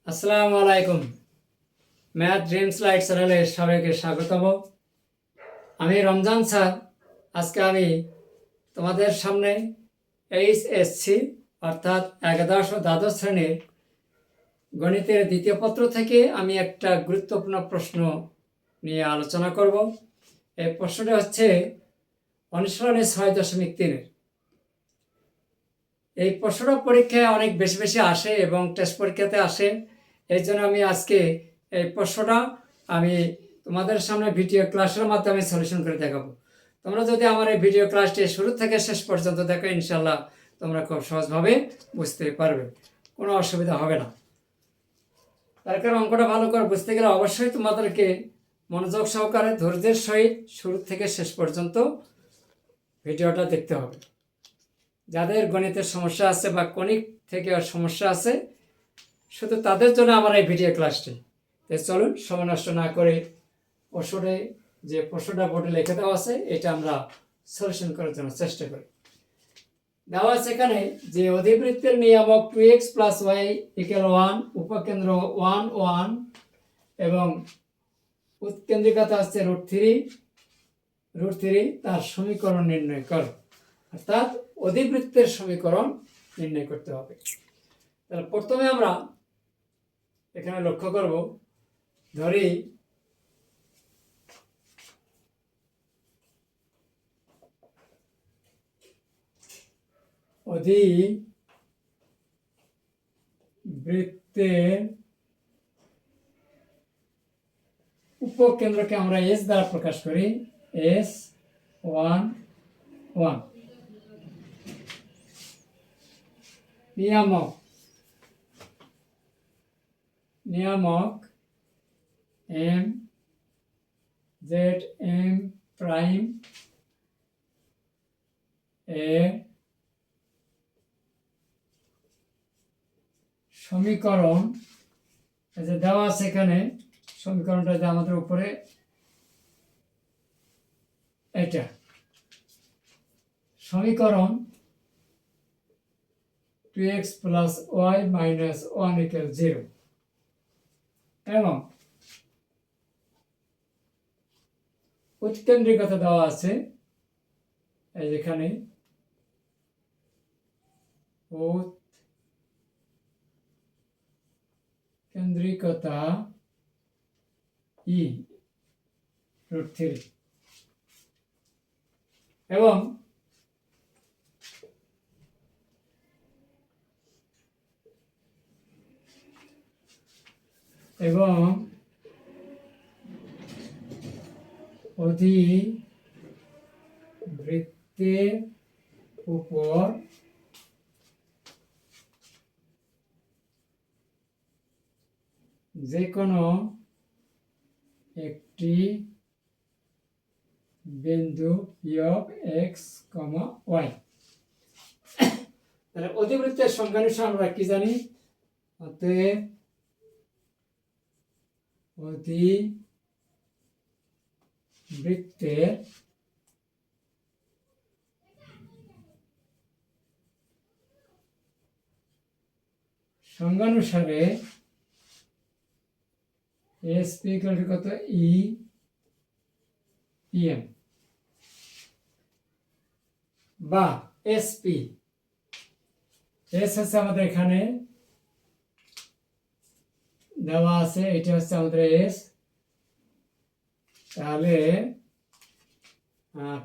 আসসালামু আলাইকুম। Math dreams light চ্যানেলের সবাইকে স্বাগতম। আমি রমজান স্যার। আজকে আমি তোমাদের সামনে এইচএসসি অর্থাৎ একাদশ ও দ্বাদশ শ্রেণীর গণিতের দ্বিতীয় পত্র থেকে আমি একটা গুরুত্বপূর্ণ প্রশ্ন নিয়ে আলোচনা করব। এই প্রশ্নটা হচ্ছে অনুশীলনী 6.3-এর। এই প্রশ্নটা পরীক্ষায় অনেক বেশি বেশি আসে এবং টেস্ট পরীক্ষাতে আসে। এই জন্য আমি আজকে এই প্রশ্নটা আমি তোমাদের সামনে ভিডিও ক্লাসের মাধ্যমে সলিউশন করে দেখাবো। তোমরা যদি আমার এই ভিডিও ক্লাসটি শুরু থেকে শেষ পর্যন্ত দেখো, ইনশাল্লাহ তোমরা খুব সহজভাবে বুঝতে পারবে, কোনো অসুবিধা হবে না। তার কারণ অঙ্কটা ভালো করে বুঝতে গেলে অবশ্যই তোমাদেরকে মনোযোগ সহকারে ধৈর্যের সহিত শুরু থেকে শেষ পর্যন্ত ভিডিওটা দেখতে হবে। যাদের গণিতের সমস্যা আছে বা কণিক থেকে সমস্যা আছে, শুধু তাদের জন্য আমার এই ভিডিও ক্লাসটি। চলুন সময় নষ্ট না করে প্রশ্নটা বোর্ডে লিখে দেওয়া আছে, এটা আমরা সলিউশন করার জন্য চেষ্টা করি। দেওয়া আছে এখানে যে অধিবৃত্তের নিয়ামক 2x + y = 1, উপকেন্দ্র 1 1 এবং উৎকেন্দ্রিকতা হচ্ছে √3, তার সমীকরণ নির্ণয় করো। অর্থাৎ অধিবৃত্তের সমীকরণ নির্ণয় করতে হবে। তাহলে প্রথমে আমরা এখানে লক্ষ্য করব, ধরি অধিবৃত্তের উপকেন্দ্রকে আমরা S দ্বারা প্রকাশ করি, S1 1। নিয়ামক M Z M প্রাইম এ সমীকরণ যে দেওয়া আছে এখানে, সমীকরণটা যে আমাদের উপরে এটা সমীকরণ 2x + y - 1 = 0 এবং উৎকেন্দ্রিকতা দেওয়া আছে এই যেখানে উৎকেন্দ্রিকতা E √3 এবং অধিবৃত্তের উপর যে কোনো একটি বিন্দু বিয়োগ x, y। তাহলে অধিবৃত্তের সংজ্ঞানুসারে আমরা কি জানি? অতএব অধিবৃত্তের সংজ্ঞানুসারে SP কত E PM বা SP। S হচ্ছে আমাদের এখানে দেওয়া আছে, এটা হচ্ছে আমাদের S। তাহলে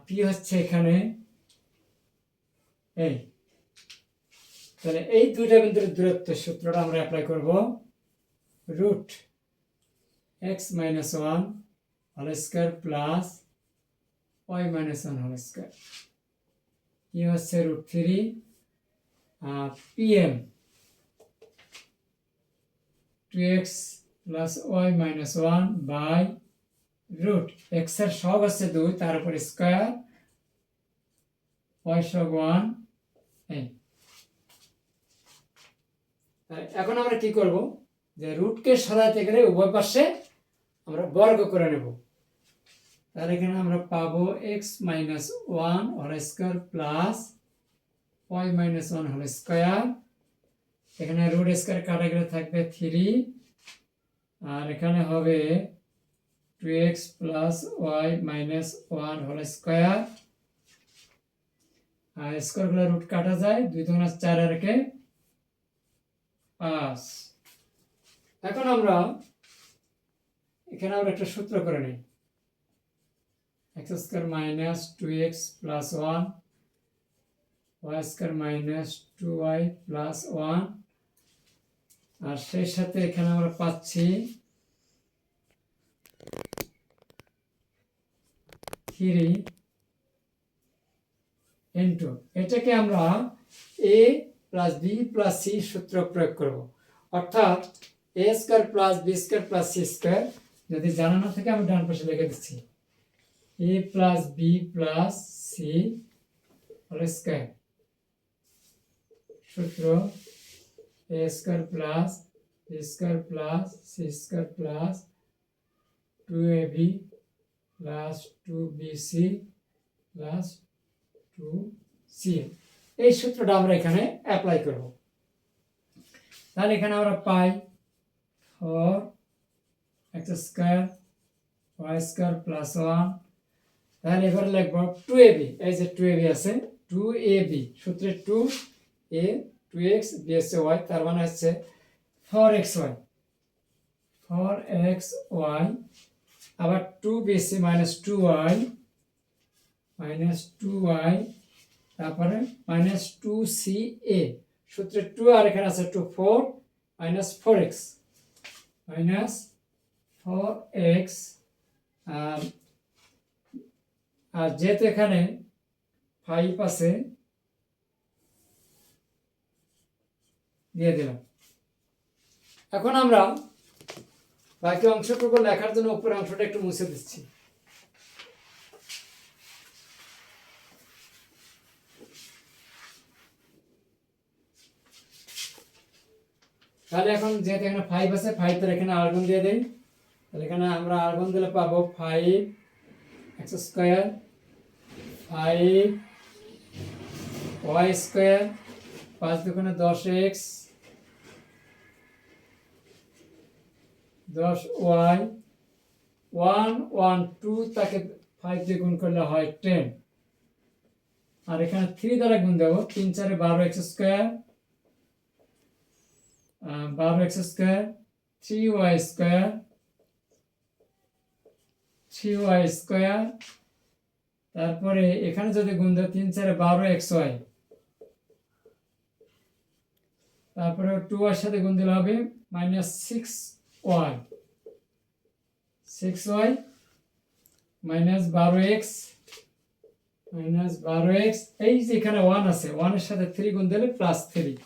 P হচ্ছে এখানে এই। তাহলে এই দুইটা বিন্দুর দূরত্বের সূত্রটা আমরা অ্যাপ্লাই করব, √x - 1 whole square plus y - 1 whole square. কি হচ্ছে √3 PM 2x + y - 1 by √x এর সহগ হচ্ছে 2, তার উপর স্কয়ার, y সহগ 1 এই। এখন আমরা কি করব, যে রুটকে সরাতে গেলে উভয় পাশে আমরা বর্গ করে নেব। তাহলে এখানে আমরা পাবো x - 1 whole square plus y - 1 whole square এখানে রুট স্কয়ার কাটা গেলে থাকবে 3, আর এখানে হবে 2x plus y minus 1 whole square, আর স্কয়ারগুলো রুট কাটা যায়, 2 2 4 আর একে 5। এখন আমরা এখানে আমরা একটা সূত্র করে নিই, x square minus 2x plus 1 y square minus 2y plus 1, আর সেই সাথে এখানে আমরা পাচ্ছি 3 ইন্টু, এটাকে আমরা a plus B plus C সূত্র প্রয়োগ করব, অর্থাৎ a square plus B square plus C square. যদি জানা না থাকে আমি ডান পাশে লিখে দিচ্ছি, a plus B plus C whole square সূত্র a square plus B square plus C square plus 2ab plus 2bc plus 2c। এই সূত্রটা আমরা এখানে অ্যাপ্লাই করব। তাহলে এখানে আমরা পাই 4x square y square plus 1। তাহলে এবার লিখব 2ab, এই যে 2ab আছে, 2ab সূত্রে 2a 2x b আছে y, তার মানে হচ্ছে 4xy, আবার 2bc মাইনাস 2y তারপরে মাইনাস 2ca সূত্রে 2, আর এখানে আছে 2 4 মাইনাস 4x আর যেহেতু এখানে 5 আছে দিয়ে দিলাম। এখন আমরা বাকি অংশটুকু লেখার জন্য উপরের অংশটা একটু মুছে দিচ্ছি। তাহলে এখন যেহেতু এখানে 5 আছে, 5 তার এখানে আর্গুন দিয়ে দেই। তাহলে এখানে আমরা আর্গুন দিলে পাবো 5x স্কয়ার 5y স্কয়ার 5 দুগুণে 10x 10y 1 1 2 তাকে 5 দিয়ে গুণ করলে হয় 10, আর এখানে 3 দ্বারা গুণ দেবো, 3 4 12x square 12x square 3y square, তারপরে এখানে যদি গুণ দেব 3 4 12xy, তারপরে 2 এর সাথে গুণ দিলে হবে মাইনাস 6y মাইনাস 12x, এই যে এখানে 1 আছে, 1 এর সাথে 3 গুণ দিলে প্লাস 3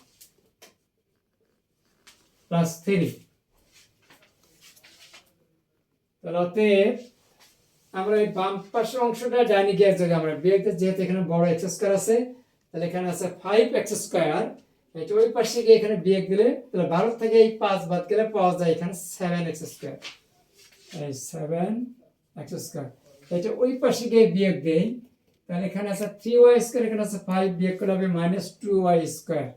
তাহলে আমরা এই বাম পাশের অংশটা ডাইনি গিয়ে জায়গায় আমরা বিয়োগতে, যেহেতু এখানে বড় x স্কয়ার আছে, তাহলে এখানে আছে 5x স্কয়ার, এটা ওই পাশে গিয়ে এখানে বিয়োগ দিলে, তাহলে 12 থেকে এই 5 বাদ গেলে পাওয়া যায় এখানে 7x স্কয়ার, এই 7x স্কয়ার, এটা ওই পাশে গিয়ে বিয়োগ দেই, তাহলে এখানে আছে 3y স্কয়ার, এখানে আছে 5, বিয়োগ করলে হবে মাইনাস 2y স্কয়ার।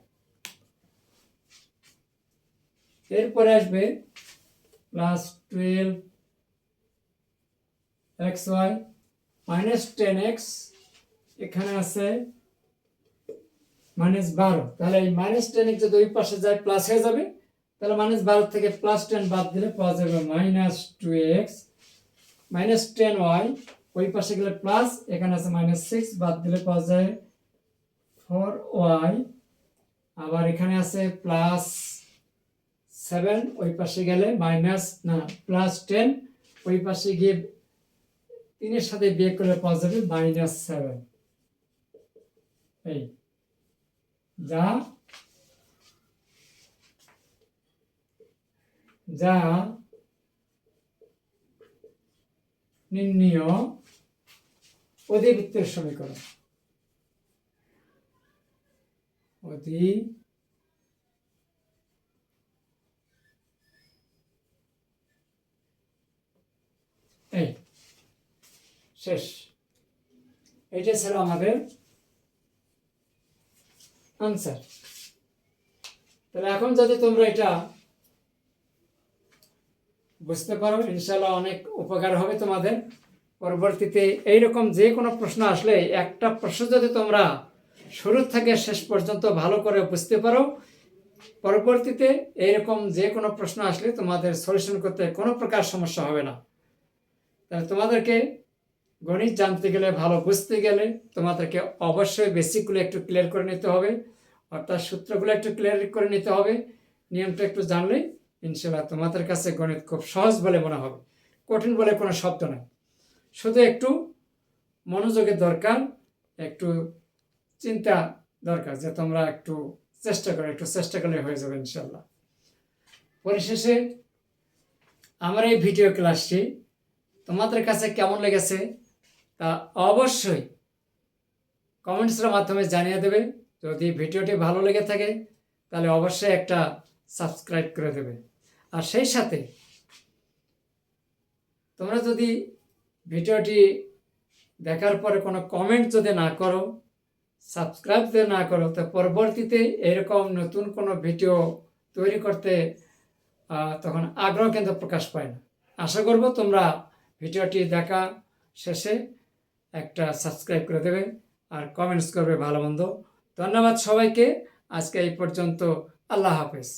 এরপরে আসবে প্লাস 12xy মাইনাস 10x, এখানে আছে মাইনাস 12, তাহলে এই মাইনাস 10x যদি ওই পাশে যায় প্লাস হয়ে যাবে, তাহলে মাইনাস 12 থেকে প্লাস 10 বাদ দিলে পাওয়া যাবে মাইনাস 2x মাইনাস 10y, ওই পাশে গেলে প্লাস, এখানে আছে মাইনাস 6 বাদ দিলে পাওয়া যায় 4y, আবার এখানে আছে প্লাস 7, ওই পাশে গেলে মাইনাস না প্লাস 10, ওই পাশে গিয়ে 3 এর সাথে বিয়োগ করলে পাওয়া যাবে মাইনাস 7। এই যা নির্ণীয় অধিবৃত্তের সমীকরণ। এই শেষ, এটা ছিল আমাদের আনসার। তাহলে এখন যদি তোমরা এটা বুঝতে পারো, ইনশাল্লাহ অনেক উপকার হবে তোমাদের। পরবর্তীতে এইরকম যে কোনো প্রশ্ন আসলে একটা প্রশ্ন যদি তোমরা শুরু থেকে শেষ পর্যন্ত ভালো করে বুঝতে পারো, পরবর্তীতে এইরকম যে কোনো প্রশ্ন আসলে তোমাদের সলিউশন করতে কোনো প্রকার সমস্যা হবে না। তাহলে তোমাদেরকে গণিত জানতে গেলে, ভালো বুঝতে গেলে তোমাদেরকে অবশ্যই বেসিকগুলো একটু ক্লিয়ার করে নিতে হবে, অর্থাৎ সূত্রগুলো একটু ক্লিয়ার করে নিতে হবে। নিয়মটা একটু জানলে ইনশাল্লাহ তোমাদের কাছে গণিত খুব সহজ বলে মনে হবে, কঠিন বলে কোনো শব্দ নয়। শুধু একটু মনোযোগের দরকার, একটু চিন্তা দরকার, যে তোমরা একটু চেষ্টা করলে হয়ে যাবে ইনশাল্লাহ। পরিশেষে আমার এই ভিডিও ক্লাসটি তোমাদের কাছে কেমন লেগেছে তা অবশ্যই কমেন্টসের মাধ্যমে জানিয়ে দেবে। যদি ভিডিওটি ভালো লেগে থাকে তাহলে অবশ্যই একটা সাবস্ক্রাইব করে দেবে। আর সেই সাথে তোমরা যদি ভিডিওটি দেখার পরে কোনো কমেন্ট যদি না করো, সাবস্ক্রাইব যদি না করো, তো পরবর্তীতে এরকম নতুন কোনো ভিডিও তৈরি করতে তখন আগ্রহ কিন্তু প্রকাশ পায় না। আশা করব তোমরা ভিডিওটি দেখা শেষে একটা সাবস্ক্রাইব করে দেবে আর কমেন্টস করবে ভালো মন্দ। ধন্যবাদ সবাইকে। আজকে এই পর্যন্ত। আল্লাহ হাফেজ।